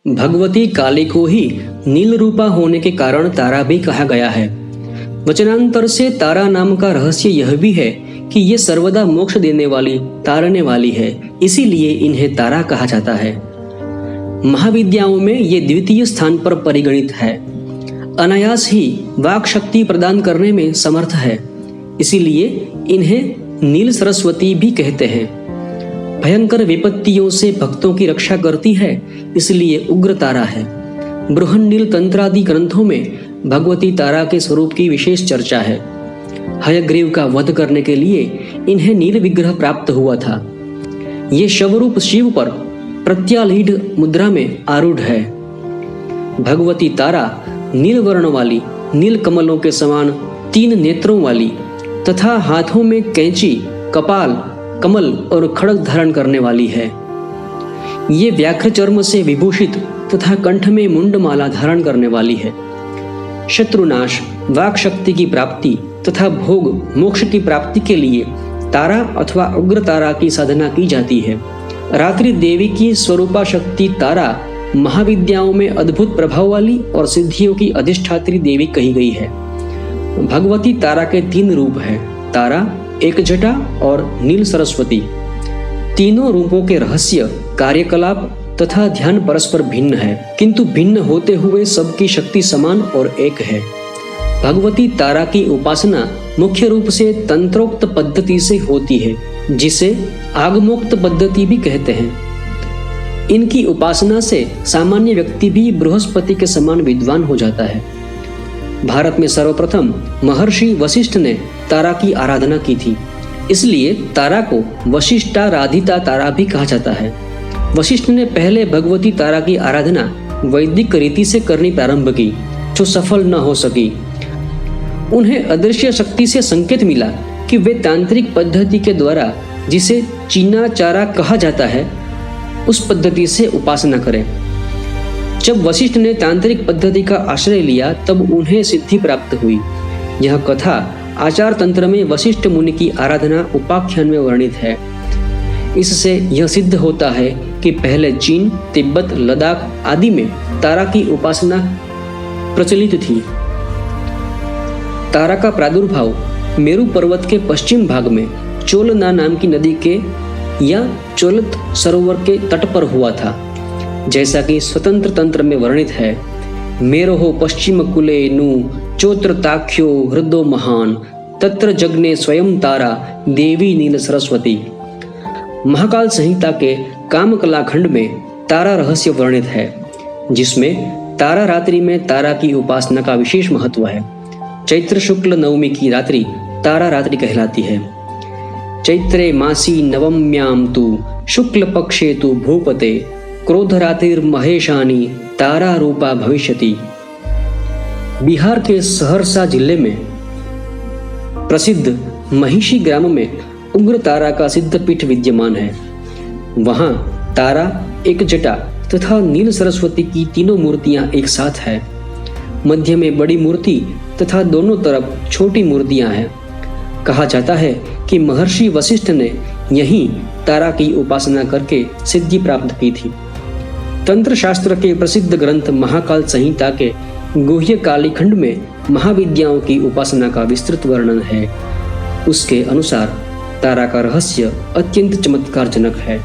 भगवती काली को ही नील रूपा होने के कारण तारा भी कहा गया है। वचनांतर से तारा नाम का रहस्य यह भी है कि ये सर्वदा मोक्ष देने वाली, तारने वाली है, इसीलिए इन्हें तारा कहा जाता है। महाविद्याओं में ये द्वितीय स्थान पर परिगणित है। अनायास ही वाक शक्ति प्रदान करने में समर्थ है, इसीलिए इन्हें नील सरस्वती भी कहते हैं। भयंकर विपत्तियों से भक्तों की रक्षा करती है, इसलिए उग्र तारा है। बृहन्नील तंत्रादि ग्रंथों में भगवती तारा के स्वरूप की विशेष चर्चा है। हयग्रीव का वध करने के लिए इन्हें नील विग्रह प्राप्त हुआ था। ये शवरूप शिव पर प्रत्यालीढ़ मुद्रा में आरूढ़ है। भगवती तारा नील वर्ण वाली, नील कमलों के समान 3 नेत्रों वाली तथा हाथों में कैंची, कपाल, कमल और खड्ग धारण करने वाली है। ये व्याघ्र चर्म से विभूषित तथा कंठ में मुंडमाला धारण करने वाली है। शत्रुनाश, वाक शक्ति की प्राप्ति तथा भोग मोक्ष की प्राप्ति के लिए तारा अथवा उग्र तारा की साधना की जाती है। रात्रि देवी की स्वरूपा शक्ति तारा महाविद्याओं में अद्भुत प्रभाव वाली और सिद्धियों की अधिष्ठात्री देवी कही गई है। भगवती तारा के 3 रूप हैं, तारा, एक जटा और नील सरस्वती। तीनों रूपों के रहस्य, कार्यकलाप तथा ध्यान परस्पर भिन्न है, किंतु भिन्न होते हुए सबकी शक्ति समान और एक है। भगवती तारा की उपासना मुख्य रूप से तंत्रोक्त पद्धति से होती है, जिसे आगमोक्त पद्धति भी कहते हैं। इनकी उपासना से सामान्य व्यक्ति भी बृहस्पति के समान विद्वान हो जाता है। भारत में सर्वप्रथम महर्षि वशिष्ठ ने तारा की आराधना की थी, इसलिए तारा को वशिष्ठाराधिता तारा भी कहा जाता है। वशिष्ठ ने पहले भगवती तारा की आराधना वैदिक रीति से करनी प्रारंभ की, जो सफल न हो सकी। उन्हें अदृश्य शक्ति से संकेत मिला कि वे तांत्रिक पद्धति के द्वारा, जिसे चीनाचारा कहा जाता है, उस पद्धति से उपासना करें। जब वशिष्ठ ने तांत्रिक पद्धति का आश्रय लिया, तब उन्हें सिद्धि प्राप्त हुई। यह कथा आचार तंत्र में वशिष्ठ मुनि की आराधना उपाख्यान में वर्णित है। इससे यह सिद्ध होता है कि पहले चीन, तिब्बत, लद्दाख आदि में तारा की उपासना प्रचलित थी। तारा का प्रादुर्भाव मेरु पर्वत के पश्चिम भाग में चोलना नाम की नदी के या चोलत सरोवर के तट पर हुआ था, जैसा कि स्वतंत्र तंत्र में वर्णित है। मेरोहो पश्चिम कुले नु चोत्रताख्यो हृदो महान तत्र जग्ने स्वयं तारा देवी नील सरस्वती। महाकाल संहिता के कामकला खंड में तारा रहस्य वर्णित है, जिसमें तारा रात्रि में तारा की उपासना का विशेष महत्व है। चैत्र शुक्ल नवमी की रात्रि तारा रात्रि कहलाती है। चैत्रे मासी नवम्याम तु शुक्ल पक्षे तु भूपते क्रोध रात्रिर्महेशानी तारा रूपा भविष्यति। बिहार के सहरसा जिले में प्रसिद्ध महिषी ग्राम में उग्र तारा का सिद्धपीठ विद्यमान है। वहां तारा, एक जटा तथा नील सरस्वती की तीनों मूर्तियां एक साथ है। मध्य में बड़ी मूर्ति तथा दोनों तरफ छोटी मूर्तियां हैं। कहा जाता है कि महर्षि वशिष्ठ ने यहीं तारा की उपासना करके सिद्धि प्राप्त की थी। तंत्र शास्त्र के प्रसिद्ध ग्रंथ महाकाल संहिता के गुह्य काली खंड में महाविद्याओं की उपासना का विस्तृत वर्णन है। उसके अनुसार तारा का रहस्य अत्यंत चमत्कारजनक है।